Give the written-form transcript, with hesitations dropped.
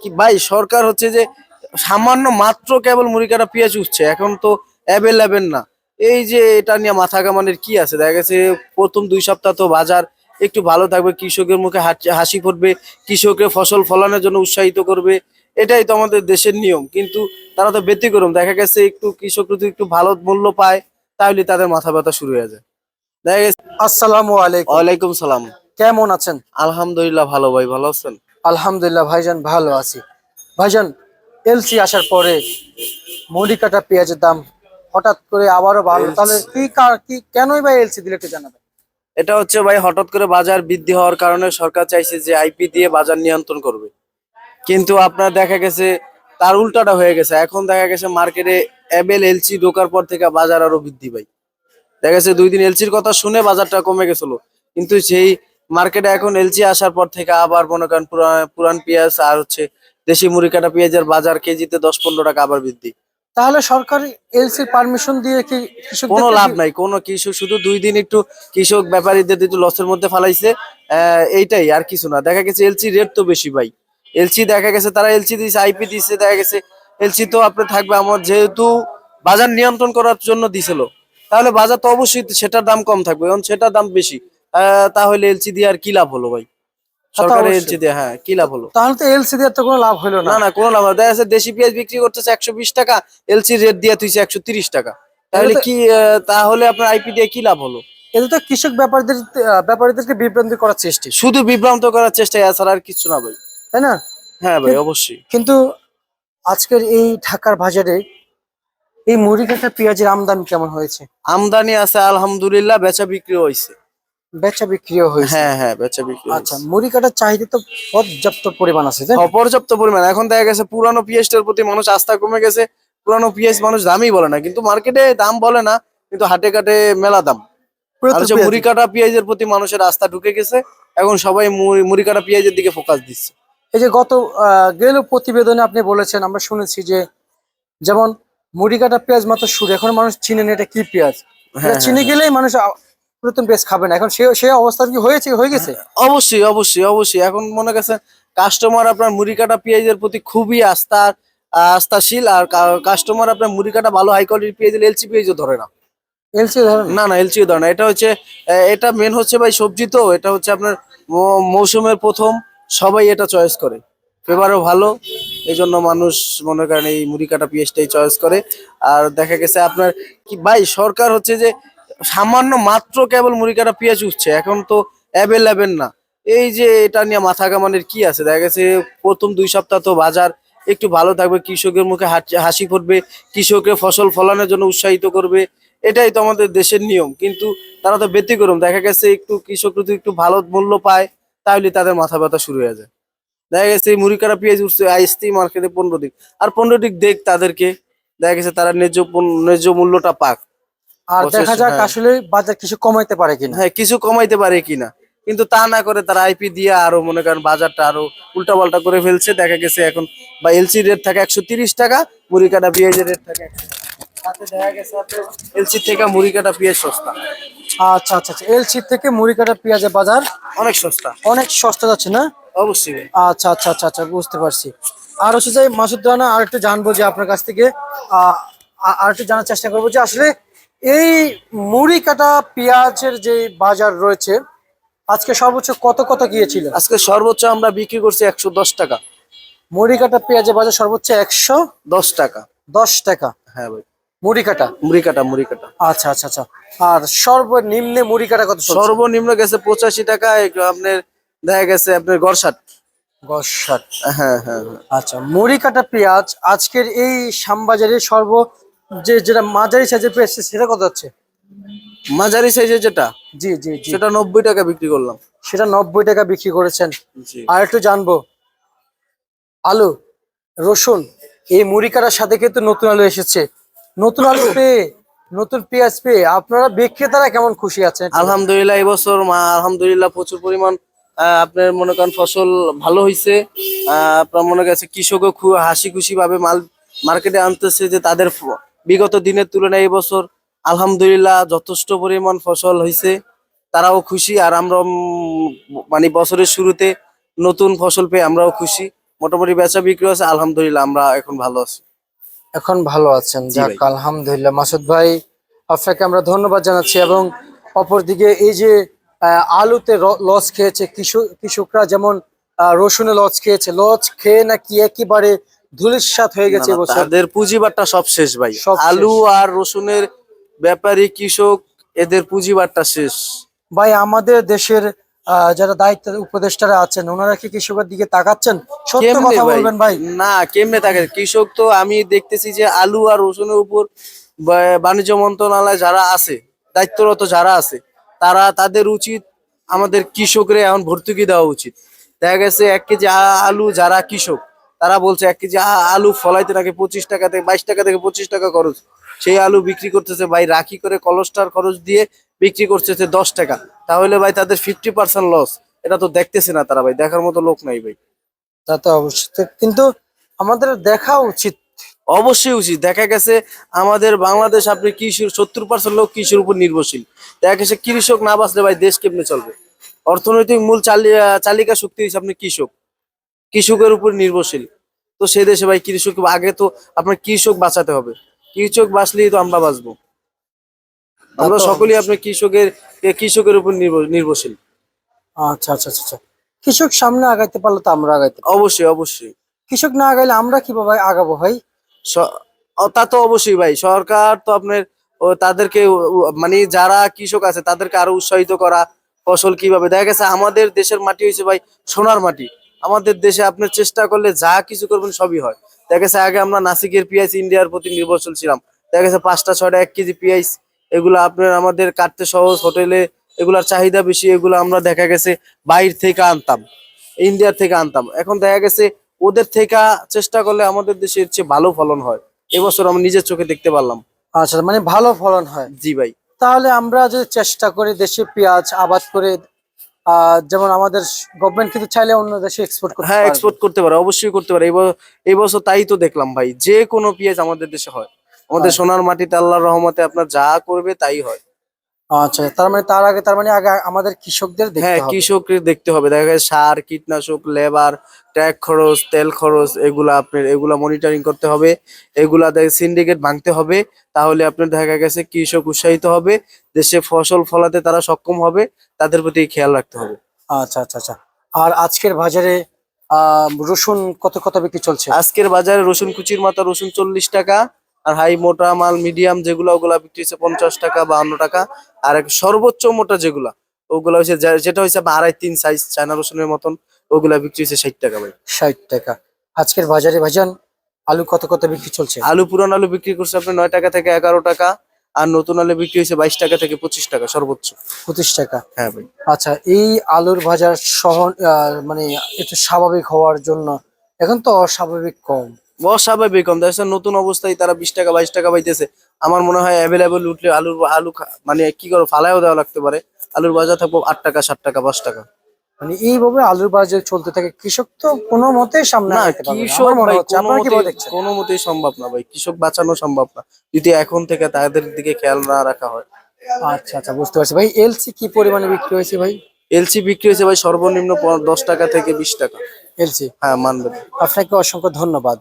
কি ভাই সরকার হচ্ছে যে সামান্য মাত্র কেবল মুড়ি কাটা পেঁয়াজ উঠছে, এখন তো অ্যাভেলেবেল না। এই যে এটা নিয়ে মাথা কামানের কি আছে, দেখা গেছে প্রথম 2 সপ্তাহ তো বাজার একটু ভালো থাকবে, কৃষকের মুখে হাসি ফুটবে, কৃষকের ফসল ফলানোর জন্য উৎসাহিত করবে, এটাই তো আমাদের দেশের নিয়ম। কিন্তু তারা তো ব্যতিক্রম, দেখা গেছে একটু কৃষক যদি একটু ভালো মূল্য পায় তাহলে তাদের মাথা ব্যথা শুরু হয়ে যায়। দেখা গেছে। আসসালামু আলাইকুম। ওয়ালাইকুম সালাম। কেমন আছেন? আলহামদুলিল্লাহ ভালো ভাই, ভালো আছেন? আলহামদুলিল্লাহ ভাইজান, ভালো আছি। ভাইজান, এলসি আসার পরে মুড়ি কাটা পেঁয়াজের দাম হঠাৎ করে আবারও বাড়লো, তাহলে কি কেনই বা এলসি দিলে একটু জানাবেন। এটা হচ্ছে ভাই হঠাৎ করে বাজার বৃদ্ধি হওয়ার কারণে সরকার চাইছে যে আইপি দিয়ে বাজার নিয়ন্ত্রণ করবে, কিন্তু আপনার দেখা গেছে তার উল্টাটা হয়ে গেছে। এখন দেখা গেছে মার্কেটে অ্যাবেল এলসি ঢোকার পর থেকে বাজার আরো বৃদ্ধি পাই। দেখা গেছে 2 দিন এলসির কথা শুনে বাজারটা কমে গেছিল, কিন্তু সেই মার্কেটে এখন এলসি আসার পর থেকে আবার মনে করেন পুরান পেঁয়াজ আর হচ্ছে দেশি মুড়ি কাটা পেঁয়াজের বাজার কেজিতে 10-15 টাকা আবার বৃদ্ধি। তাহলে সরকার এলসির পারমিশন দিয়ে কি কোনো কৃষকদেরকে লাভ নাই, কোনো কৃষক শুধু 2 দিন একটু কৃষক ব্যাপারীদের একটু লসের মধ্যে ফালাইছে, এইটাই আর কিছু না। দেখা গেছে এলসি রেট তো বেশি ভাই। এলসি দেখা গেছে তারা এলসি দিছে, আইপি দিছে, দেখা গেছে এলসি তো আপনার থাকবে আমার যেহেতু বাজার নিয়ন্ত্রণ করার জন্য দিছিল, তাহলে বাজার তো অবশ্যই সেটার দাম কম থাকবে, কারণ সেটার দাম বেশি। তাহলে এলসি দিয়ে আর কি লাভ হলো ভাই? তা তো সরকারের এলসি অবশ্যই। দিয়ে হ্যাঁ কি লাভ হলো? তাহলে তো এলসি দিয়ে তো কোনো লাভ হলো না। না না, কোনো লাভ না। দেখা যাচ্ছে দেশি পেঁয়াজ বিক্রি করতেছে 120 টাকা, এলসি রেট দিয়ে তুইছে 130 টাকা, এটা তাহলে তো কি তাহলে আপনার আইপি দিয়ে কি লাভ হলো? এটা তো কৃষক ব্যাপারীদেরকে বিভ্রান্তি করার চেষ্টা, শুধু বিভ্রান্ত করার চেষ্টা, এছাড়া আর কিছু না ভাই। তাই না? হ্যাঁ ভাই কিন- অবশ্যই। কিন্তু আজকের এই ঢাকার বাজারে এই মুড়ি কাটা পেঁয়াজের আমদানি কেমন হয়েছে? আমদানি আছে আলহামদুলিল্লাহ, বেচা বিক্রি হয়েছে। বেচা বিক্রিও হয়েছে। হ্যাঁ হ্যাঁ, বেচা বিক্রি আচ্ছা, হয়েছে। মুড়ি কাটার চাহিদা তো পর্যাপ্ত পরিমাণ আছে, তাই না? অপর্যাপ্ত পরিমাণ। এখন দেখা গেছে পুরানো পিএসটার প্রতি মানুষ আস্থা কমে গেছে, পুরানো পিএস মানুষ দামই বলে না, কিন্তু মার্কেটে দাম বলে না, কিন্তু হাটে কাটে মেলা দাম। আর পুরাতন হচ্ছে পেঁয়াজ। মুড়ি কাটা পেঁয়াজের প্রতি মানুষের আস্থা ঢুকে গেছে, এখন সবাই মুড়ি কাটা পেঁয়াজের দিকে ফোকাস দিচ্ছে। এই যে গেল প্রতিবেদনে আপনি বলেছেন, আমরা শুনেছি যে যেমন মুড়ি কাটা পেঁয়াজ মাত্র শুরু, এখন মানুষ চিনে না এটা কি পেঁয়াজ। এটা হ্যাঁ হ্যাঁ চিনে হ্যাঁ। গেলেই মানুষ পুরাতন পেঁয়াজ খাবে না। এখন সে অবস্থা কি হয়ে গেছে? অবশ্যই অবশ্যই অবশ্যই, এখন মনে গেছে কাস্টমার আপনার মুড়ি কাটা পেঁয়াজের প্রতি খুবই আস্থাশীল। আর কাস্টমার আপনার মুড়ি কাটা ভালো হাই কোয়ালিটির পেঁয়াজ এলসি পেঁয়াজও ধরে না। এলসি ধরেন। না না, এলসিও ধরে না। এটা হচ্ছে এটা মেন হচ্ছে ভাই সবজি, তো এটা হচ্ছে আপনার মৌসুমের প্রথম, সবাই এটা চয়েস করে, ফেভারও ভালো, এই জন্য মানুষ মনে করেন এই মুড়ি কাটা পেঁয়াজটাই চয়েস করে। আর দেখা গেছে আপনার কি ভাই সরকার হচ্ছে যে সামান্য মাত্র কেবল মুড়ি কাটা পেঁয়াজ উঠছে, এখন তো অ্যাভেলেবেল না। এই যে এটা নিয়ে মাথা কামানের কি আছে, দেখা গেছে প্রথম 2 সপ্তাহ তো বাজার একটু ভালো থাকবে, কৃষকের মুখে হাসি ফুটবে, কৃষকের ফসল ফলানোর জন্য উৎসাহিত করবে, এটাই তো আমাদের দেশের নিয়ম। কিন্তু তারা তো ব্যতিক্রম, দেখা গেছে একটু কৃষক যদি একটু ভালো মূল্য পায় তাহলে তাদের মাথা ব্যথা শুরু হয়ে যায়। দেখা গেছে এই মুড়ি কাটা পেঁয়াজ উঠছে আইসতেই মার্কেটে 15 দিন, আর 15 দিন দেখ তাদেরকে, দেখা গেছে তারা ন্যায্য মূল্যটা পাক। আর দেখা যাক হ্যাঁ আসলে বাজার কিছু কমাইতে পারে কিনা। হ্যাঁ, কিছু কমাইতে পারে কিনা, কিন্তু তা না করে তারা আইপি দিয়ে আরো মনে করেন বাজারটা আরো উল্টা পাল্টা করে ফেলছে। দেখা গেছে এখন বা এলসি রেট থাকে 130 টাকা, মুড়ি কাটা পেঁয়াজের রেট থাকে 100 টাকা। তাতে দেখা গেছে আপনার এলসি থেকে মুড়ি কাটা পেঁয়াজ সস্তা, আচ্ছা আচ্ছা আচ্ছা, এলসি থেকে মুড়ি কাটা পেঁয়াজের বাজার অনেক সস্তা। অনেক সস্তা যাচ্ছে না? অবশ্যই ভাই। আচ্ছা আচ্ছা আচ্ছা আচ্ছা, বুঝতে পারছি। আর হচ্ছে যে মাসুদ রানা, আর একটু জানবো যে আপনার কাছ থেকে আহ, আর একটু জানার চেষ্টা করবো যে আসলে এই মুড়ি কাটা পেঁয়াজের যে বাজার রয়েছে আজকে সর্বোচ্চ কত গিয়েছিল? আজকে সর্বোচ্চ আমরা বিক্রি করছি 110 টাকা। মুড়ি কাটা পেঁয়াজের বাজার সর্বোচ্চ 10 টাকা। 110 টাকা হ্যাঁ ভাই। মুড়ি কাটা। মুড়ি কাটা। আচ্ছা আচ্ছা আচ্ছা। আর সর্বনিম্নে মুড়ি কাটা কত চলছে? সর্বনিম্ন গেছে 85 টাকা, একটু আপনার দেখা গেছে আপনার গড় 60। গস ষাট। হ্যাঁ হ্যাঁ হ্যাঁ। আচ্ছা, মুড়ি কাটা পেঁয়াজ আজকের এই শ্যামবাজারে যেটা মাঝারি সাইজের পেঁয়াজ সেটা কত যাচ্ছে? মাঝারি সাইজের যেটা, জি জি জি। সেটা 90 টাকা বিক্রি করলাম। সেটা 90 টাকা বিক্রি করেছেন। জি। আর একটু জানবো আলু, রসুন, এই মুড়ি কাটার সাথে কিন্তু নতুন আলু এসেছে। নতুন আলু পেয়ে, নতুন পেঁয়াজ পেয়ে আপনারা বিক্রেতারা কেমন খুশি আছেন? আলহামদুলিল্লাহ এবছর আলহামদুলিল্লাহ প্রচুর পরিমাণ আপনার মনে করেন ফসল ভালো হয়েছে। আপনার মনে গেছে কৃষকও খুব হাসি খুশি ভাবে মাল মার্কেটে আনতেছে, যে তাদের বিগত দিনের তুলনায় এবছর আলহামদুলিল্লাহ যথেষ্ট পরিমাণ ফসল হয়েছে, তারাও খুশি। আর আমরা মানে বছরের শুরুতে নতুন ফসল পেয়ে আমরাও খুশি। মোটামুটি বেচা বিক্রি আছে, আলহামদুলিল্লাহ আমরা এখন ভালো আছি। এখন ভালো আছেন, জি যাক ভাই। আলহামদুলিল্লাহ। মাসুদ ভাই, আপনাকে আমরা ধন্যবাদ জানাচ্ছি। এবং অপরদিকে এই যে আলুতে লস খেয়েছে কৃষকরা, যেমন রসুনে লস খেয়েছে, লস খেয়ে নাকি একেবারে ধূলিসাৎ হয়ে না গেছে না, এবছর। তাদের পুঁজিবারটা সব শেষ ভাই। সব আলু শেষ। আর রসুনের ব্যাপারী কৃষক, এদের পুঁজিবারটা শেষ। ভাই, আমাদের দেশের যারা দায়িত্বের উপদেষ্টারা আছেন, ওনারা কি কৃষকের দিকে তাকাচ্ছেন? সত্য কেমনে কথা ভাই? বলবেন ভাই। না, কেমনে থাকে কৃষক? তো আমি দেখতেছি যে আলু আর রসুনের উপর বাণিজ্য মন্ত্রণালয় যারা আছে, দায়িত্বরত যারা আছে, তাদের উচিত আমাদের কৃষকরে এখন ভর্তুকি দেওয়া উচিত। দেখা গেছে 1 কেজি আলু, যারা কৃষক তারা বলছে 1 কেজি আলু ফলাইতে নাকি 25 টাকা থেকে 22 টাকা থেকে 25 টাকা খরচ। সেই আলু বিক্রি করতেছে ভাই রাখি করে, কলস্টার খরচ দিয়ে বিক্রি করতেছে 10 টাকা। তাহলে ভাই তাদের 50% লস। এটা তো দেখতেছে না তারা ভাই, দেখার মতো লোক নাই ভাই। তা তো অবশ্যই, কিন্তু আমাদের দেখা উচিত। অবশ্যই উচিত। দেখা গেছে আমাদের বাংলাদেশ, আপনি কৃষির 70% লোক কৃষির উপর নির্ভরশীল। দেখা গেছে কৃষক না বাঁচলে ভাই দেশ কেমনে চলবে? অর্থনৈতিক মূল চালিকা শক্তি হিসেবে আপনি কৃষক, কৃষকের উপর নির্ভরশীল। তো সে দেশে ভাই কৃষক আগে তো আপনার কৃষক বাঁচাতে হবে। কৃষক বাঁচলেই তো আমরা বাঁচবো। তা আমরা তো সকলেই অবশ্যই। আপনার কৃষকের উপর নির্ভরশীল। আচ্ছা আচ্ছা আচ্ছা আচ্ছা। কৃষক সামনে আগাইতে পারলে তো আমরা আগাইতে পারবো। অবশ্যই অবশ্যই। কৃষক না আগাইলে আমরা কিভাবে আগাবো ভাই? তা তো অবশ্যই ভাই, সরকার তো আপনার তাদেরকে মানে যারা কৃষক আছে তাদেরকে আরো উৎসাহিত করা। ফসল কিভাবে, দেখা গেছে আমাদের দেশের মাটি হয়েছে ভাই সোনার মাটি। আমাদের দেশে আপনার চেষ্টা করলে যা কিছু করবেন সবই হয়। দেখা গেছে আগে আমরা নাসিকের পেঁয়াজ ইন্ডিয়ার প্রতি নির্ভরশীল ছিলাম। দেখা গেছে 5টা 6টা 1 কেজি পেঁয়াজ, এগুলো আপনার আমাদের কাটতে সহজ, হোটেলে এগুলার চাহিদা বেশি। এগুলো আমরা দেখা গেছে বাইরে থেকে আনতাম, ইন্ডিয়ার থেকে আনতাম। এখন দেখা গেছে ওদের থেকে চেষ্টা করলে আমাদের দেশে এর চেয়ে ভালো ফলন হয়। এবছর আমি নিজের চোখে দেখতে পারলাম। আচ্ছা, মানে ভালো ফলন হয়। জি ভাই। তাহলে আমরা যদি চেষ্টা করি দেশে পেঁয়াজ আবাদ করে, যেমন আমাদের গভর্নমেন্ট কিন্তু চাইলে অন্য দেশে এক্সপোর্ট করতে হ্যাঁ, পারবে। এক্সপোর্ট করতে পারে, অবশ্যই করতে পারে। এই বছর তাই তো দেখলাম ভাই, যে কোনো পেঁয়াজ আমাদের দেশে হয়। আমাদের হয়। সোনার মাটিতে আল্লাহর রহমতে আপনার যা করবে তাই হয়। আচ্ছা, তার মানে আগে আমাদের কৃষকদের হ্যাঁ, দেখতে হবে। কৃষকের দেখতে হবে। দেখা যায় সার, কীটনাশক, লেবার, ট্যাগ খরচ, তেল খরচ, এগুলা আপনার এগুলা মনিটরিং করতে হবে। এগুলা দেখে সিন্ডিকেট ভাঙতে হবে। তাহলে আপনার দেখা গেছে কৃষক উৎসাহিত হবে, দেশে ফসল ফলাতে তারা সক্ষম হবে। তাদের প্রতি খেয়াল রাখতে হবে। আচ্ছা আচ্ছা আচ্ছা। আর আজকের বাজারে রসুন কত কত বিক্রি চলছে? আজকের বাজারে রসুন কুচির মাথা রসুন 40 টাকা। আর হাই মোটা মাল মিডিয়াম যেগুলা, ওগুলা বিক্রি হচ্ছে 50 টাকা 52 টাকা। আর সর্বোচ্চ মোটা যেগুলা, ওগুলা হচ্ছে যেটা হচ্ছে 2.5-3 সাইজ চায়না রসুনের মতন, ওগুলা বিক্রি হচ্ছে 60 টাকা ভাই। 60 টাকা। আজকের বাজারে ভাইজান আলু কত কত বিক্রি চলছে? আলু, পুরান আলু বিক্রি করছে আপনি 9 টাকা থেকে 11 টাকা। আর নতুন আলু বিক্রি হয়েছে 22 টাকা থেকে 25 টাকা সর্বোচ্চ। 25 টাকা। হ্যাঁ ভাই। আচ্ছা, এই আলুর বাজার মানে একটু স্বাভাবিক হওয়ার জন্য এখন তো অস্বাভাবিক কম। অস্বাভাবিক কম। দেখা যাচ্ছে নতুন অবস্থায় তারা 20 টাকা 22 টাকা পাইতেছে। আমার মনে হয় অ্যাভেলেবেল উঠলে মানে কি করে ফালাইও দেওয়া লাগতে পারে। আলুর বাজার থাকবো 8 টাকা 7 টাকা 5 টাকা। মানে এইভাবে আলুর বাজার চলতে থাকে, কৃষক তো কোনো মতেই সামনে না, আগাতে পারবে না কৃষক আমার মনে ভাই হচ্ছে। আপনারা কিভাবে দেখছেন? কোনো মতেই সম্ভব না ভাই, কৃষক বাঁচানো সম্ভব না যদি এখন থেকে তাদের দিকে খেয়াল না রাখা হয়। আচ্ছা আচ্ছা, বুঝতে পারছি ভাই। এলসি কি পরিমাণে বিক্রি হয়েছে ভাই? এলসি বিক্রি হয়েছে ভাই সর্বনিম্ন 10 টাকা থেকে 20 টাকা। এলসি। হ্যাঁ, মানবেন। আপনাকে অসংখ্য ধন্যবাদ।